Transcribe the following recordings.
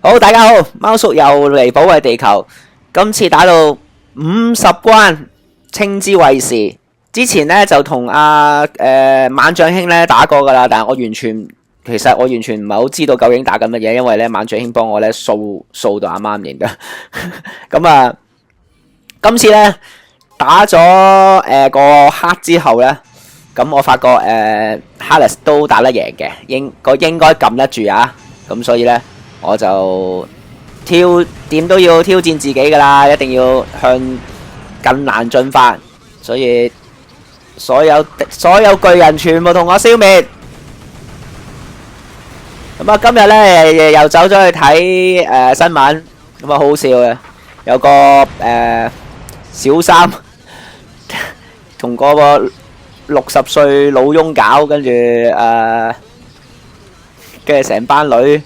好，大家好，貓叔又嚟保衛地球。今次打到50關，稱之為時。之前呢就同萬象兄咧打過噶啦，但係其實我完全唔係好知道究竟打緊乜嘢，因為咧萬象兄幫我咧掃到啱啱認得。咁啊，今次咧打咗個黑之後咧，咁我發覺Harris 都打得贏嘅，應該撳得住啊。咁所以咧。我就點都要挑戰自己噶啦，一定要向更難進發，所以所有巨人全部同我消滅。咁啊，今日咧又走咗去睇新聞，咁啊好好笑嘅，有個小三同個60歲老翁搞，跟住成班女。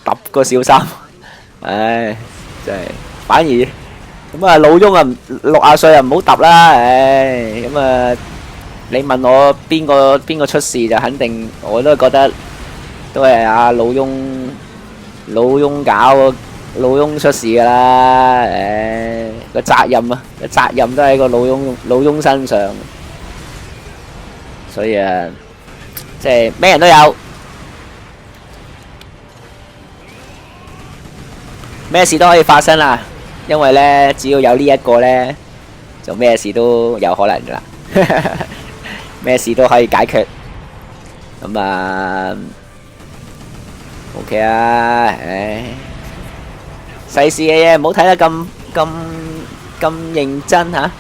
揼個小三，唉，真係反而咁啊！老翁啊，60歲啊，唔好揼啦，唉，咁啊，你問我邊個出事就肯定，我都覺得都係阿老翁搞，老翁出事噶啦，唉，個責任都喺個老翁身上，所以啊，即係咩人都有。咩事都可以發生啦，因為咧只要有呢一個咧，就咩事都有可能噶啦，咩事都可以解決。咁啊 ，OK 啊，唉，世事嘅嘢唔好睇得咁認真吓。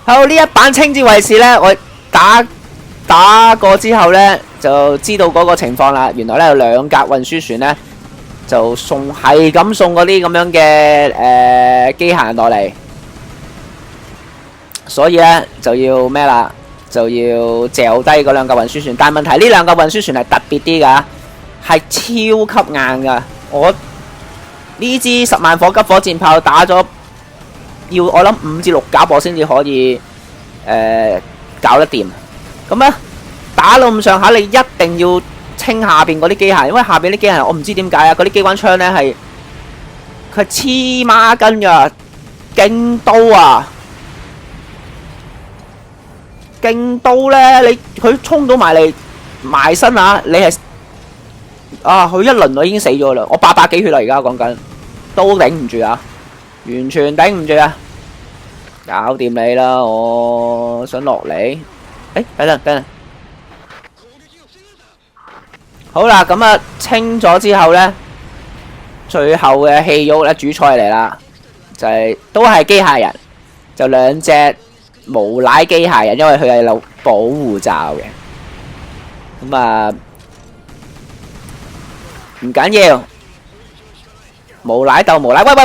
好，呢一版稱之為是咧，我打過之後咧，就知道嗰個情況啦。原來咧有2架運輸船咧。就係咁送嗰啲咁樣嘅機械人落嚟，所以咧就要咩啦？就要嚼低嗰2架運輸船。但係問題呢2架運輸船係特別啲噶，係超級硬噶。我呢支10萬火急火箭炮打咗，要我諗5至6架火先至可以搞得掂。咁咧打到咁上下，你一定要清下邊嗰啲機械，因為下邊啲機械我唔知點解啊，嗰啲機關槍咧係佢黐孖筋噶，勁刀啊，勁刀咧，佢衝到埋身啊，你係佢一輪我已經死咗啦，我800幾血啦，而家講緊都頂唔住啊，完全頂唔住啊，搞掂你啦，我想落嚟，等陣。好啦，咁啊清咗之後呢，最後嘅戲肉咧主菜嚟啦，就係都係機械人，就2隻無賴機械人，因為佢係有保護罩嘅。咁啊唔緊要，無賴鬥無賴，喂，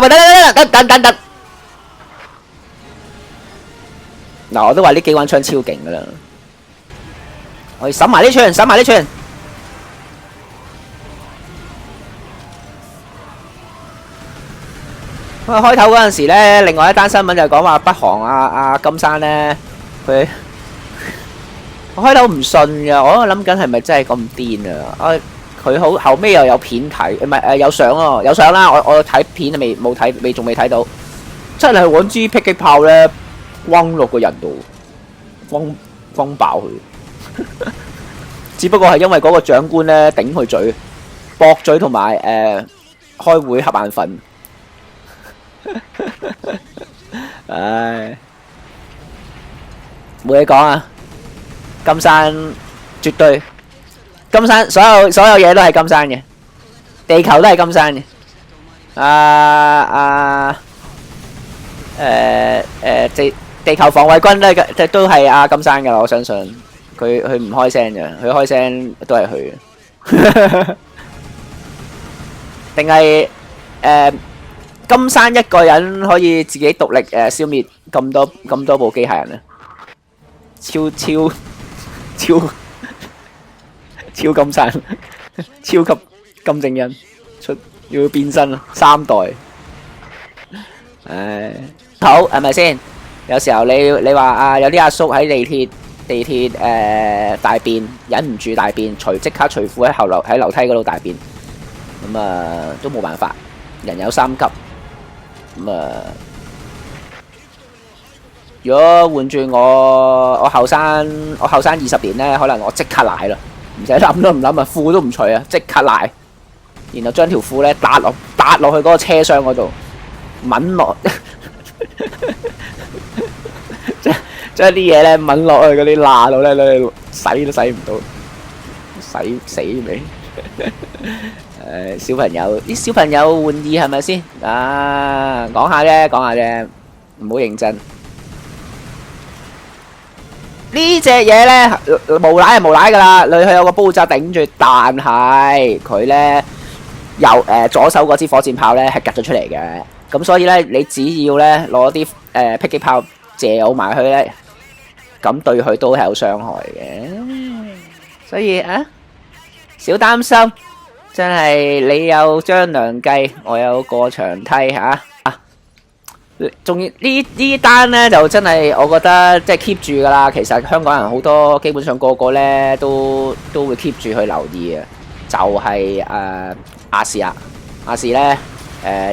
等，嗱我都話啲機關槍超勁噶啦，我哋審埋呢串。咁啊！開頭嗰陣時咧，另外一單新聞就講話北韓阿金山咧，我開頭唔信㗎，我諗緊係咪真係咁癲啊？佢後尾又有片睇，唔係有相咯，有相啦。我睇片仲未睇到，真係揾支迫擊炮咧，轟落個人度，轟爆佢。只不過係因為嗰個長官咧頂佢嘴，駁嘴同埋開會瞌眼瞓。唉，冇嘢講啊！金山絕對，金山所有嘢都係金山嘅，地球都係金山嘅。地球防衛軍都係阿金山噶啦，我相信佢唔開聲嘅，佢開聲都係佢嘅，定係金山一個人可以自己獨力消滅咁多部機械人啊！超金山，超級金正恩要變身啦，3代。唉，好係咪先？有時候你話有啲阿叔喺地鐵大便，忍唔住大便，即刻除褲喺樓梯嗰度大便。咁都冇辦法，人有三急。咁如果換轉我後生20年咧，可能我即刻賴啦，唔使諗都唔諗啊，褲都唔除啊，即刻賴，然後將條褲咧搭落去嗰個車廂嗰度，抿落，將啲嘢咧抿落去嗰啲罅度咧，洗都洗唔到，洗死未？小朋友啲小朋友玩意係咪先？啊，講下啫，唔好認真。呢隻嘢咧無賴係無賴噶啦，佢有個煲罩頂住，但係佢咧右左手嗰支火箭炮咧係夾咗出嚟嘅，咁所以咧你只要咧攞啲迫擊炮射埋去咧，咁對佢都係有傷害嘅，所以少擔心，真係你有張良計，我有過牆梯嚇。仲要呢單咧就真係我覺得即係 keep 住噶啦。其實香港人好多基本上個個咧都會 keep 住去留意嘅，就係亞視啊，亞視咧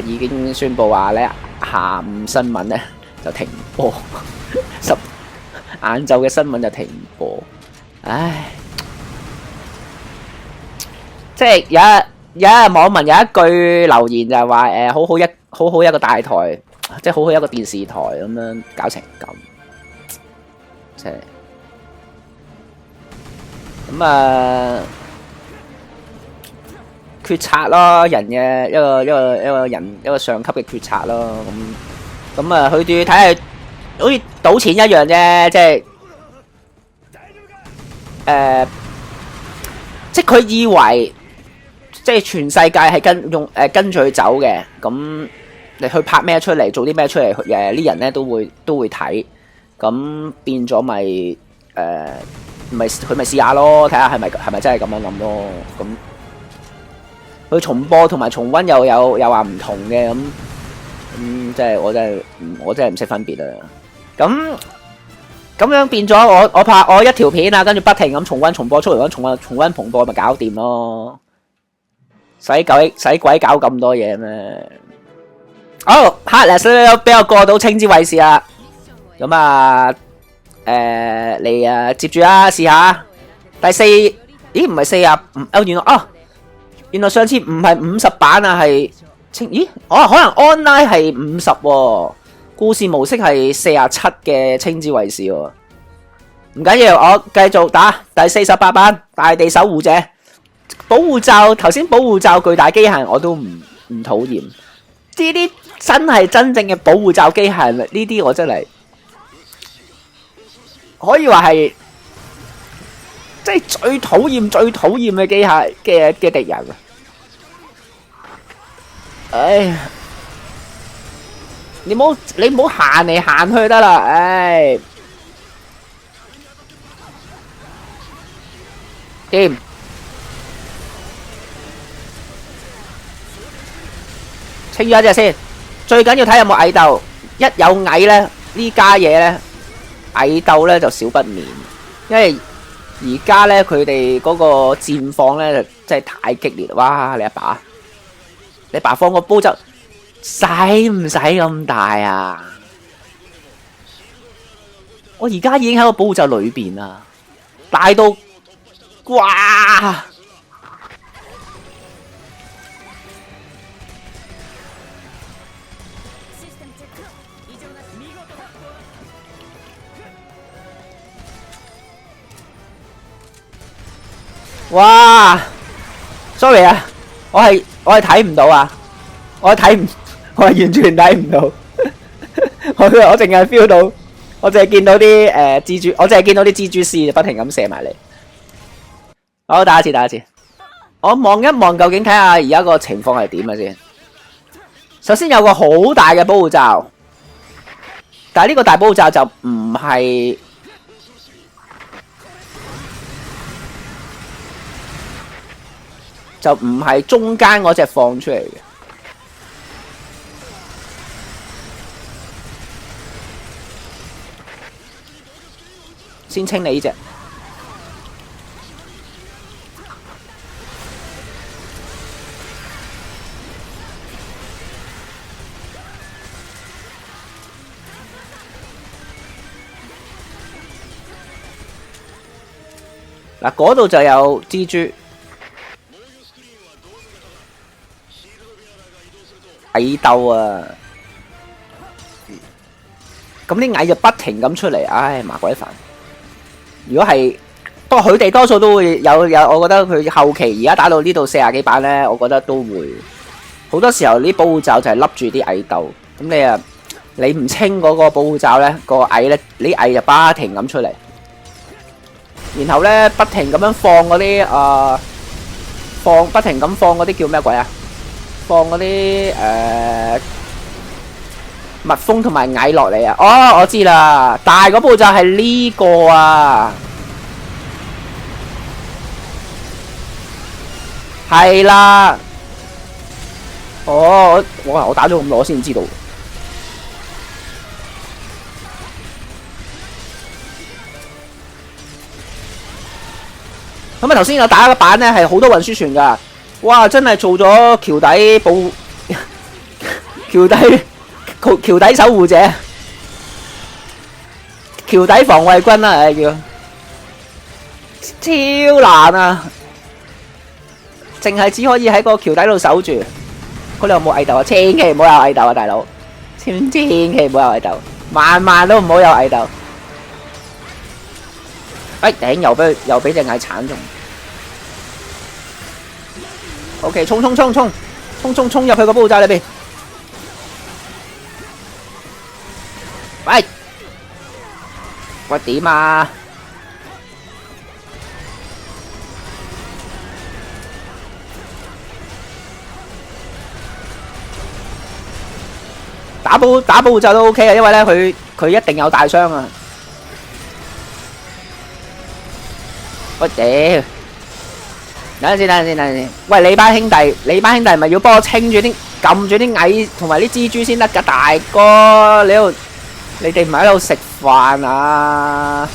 已經宣布話咧下午新聞咧就停播，晏晝嘅新聞就停播。唉，即係有一網民有一句留言就係話好好一個大台。即係好好一個電視台咁樣搞成咁，即係咁決策咯，人嘅一個上級嘅決策咯，咁佢哋睇下好似賭錢一樣啫，即係佢以為即係全世界係跟住佢走嘅咁。你去拍咩出嚟，做啲咩出嚟，啲人咧都會睇，咁變咗咪佢咪試下咯，睇下係咪真係咁樣諗咯。咁佢重播同埋重溫又話唔同嘅，咁即係我真係唔識分別啊。咁樣變咗我拍我一條片啊，跟住不停咁重溫重播出嚟，重溫重播咪搞掂咯，使鬼搞咁多嘢咩？好 ，Heartless 俾我過到青之衛士啦。咁你接住啦，試下第四，咦唔係45，原來上次唔係50版啊，係可能 online 係50，故事模式係47嘅青之衛士。唔緊要，我繼續打第48版大地守護者。保護罩，頭先保護罩巨大機械人我都唔討厭，呢啲真係真正嘅保護罩機械人，呢啲我真係可以話係即係最討厭嘅機械嘅敵人啊！唉，你唔好行嚟行去得啦，唉，掂。清咗一隻先，最緊要睇有冇蟻鬥。一有蟻咧，呢家嘢咧，蟻鬥咧就少不免。因為而家咧佢哋嗰個戰況咧真係太激烈。哇！你阿爸放個煲就使唔使咁大啊？我而家已經喺個保護罩裏邊啦，大到哇！哇 ！sorry 啊，我係睇唔到啊，我係完全睇唔到，我淨係 feel 到，我淨係見到啲蜘蛛，我淨係見到啲蜘蛛絲不停咁射埋嚟。好，打一次，我望一望究竟睇下而家個情況係點啊先。首先有個好大嘅保護罩，但係呢個大保護罩就唔係。就唔係中間嗰隻放出嚟嘅，先清理呢隻。嗱，嗰度就有蜘蛛、蟻鬥啊！咁啲蟻就不停咁出嚟，唉，麻鬼煩。如果係，不過佢哋多數都會有，我覺得佢後期而家打到呢度40幾版咧，我覺得都會好多時候啲保護罩就係笠住啲蟻鬥，咁你唔清嗰個保護罩咧，個蟻咧，啲蟻就不停咁出嚟，然後咧不停咁樣放嗰啲不停咁放嗰啲叫咩鬼啊？放嗰啲蜜蜂同埋蟻落嚟啊！哦，我知啦，大嗰步就係呢個啊，係啦。哦，我打咗咁耐先知道。咁啊，頭先我打個版咧係好多運輸船噶，哇！真係做咗橋底保橋底守護者，橋底防衛軍啦，唉叫超難啊！淨係只可以喺個橋底度守住。嗰度有冇蟻鬥啊？千祈唔好有蟻鬥啊，大佬！千祈唔好有蟻鬥，萬都唔好有蟻鬥。哎頂，又俾隻蟻鏟中。OK， 衝入去個保護罩裏邊。喂點啊？打保護罩都 OK 啊，因為咧佢一定有大傷啊。我屌！等陣先。喂，你班兄弟咪要幫我清住啲撳住啲蟻同埋啲蜘蛛先得噶，大哥，你哋唔係喺度食飯啊？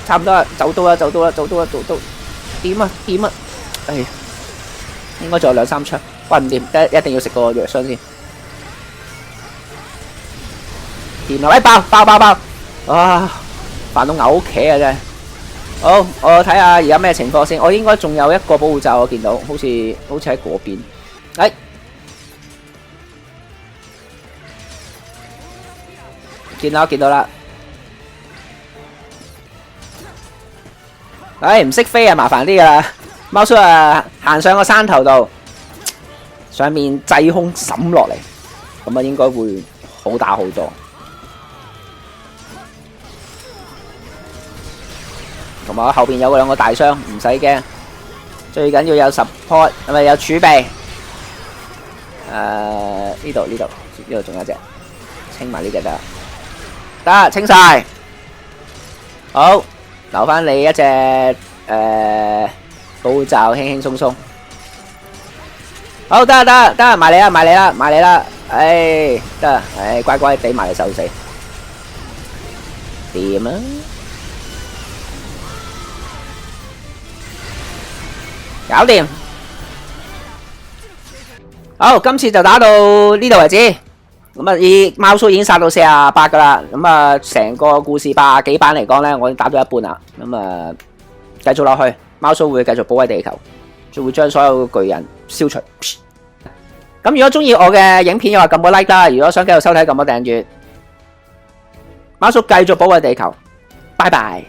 差唔多啦，走到啦，點啊？唉，應該仲有2、3槍，喂唔掂，一定要食個藥箱先。掂啦，喂爆！啊，煩到嘔茄啊真係。好，我睇下而家咩情況先。我應該仲有一個保護罩，我見到，好似喺嗰邊。哎，見到啦。哎，唔識飛啊，麻煩啲噶啦。貓叔啊，行上個山頭度，上面滯空抌落嚟，咁啊應該會好打好多。同埋我後邊有2個大箱，唔使驚。最緊要有 support， 係咪有儲備？呢度仲有一隻，清埋呢隻得，清晒。好，留翻你一隻保護罩，輕輕鬆鬆。好，得，埋你啦。唉，得，唉，乖乖俾埋你手死。掂啊！搞掂，好，今次就打到呢度為止。咁啊，貓叔已經殺到48噶啦。咁啊，成個故事80幾版嚟講呢，我已經打到一半啦。咁啊，繼續落去，貓叔會繼續保衛地球，就會將所有巨人消除。咁如果中意我嘅影片嘅話，撳個 like 啦。如果想繼續收睇，撳個訂閱。貓叔繼續保衛地球，拜拜。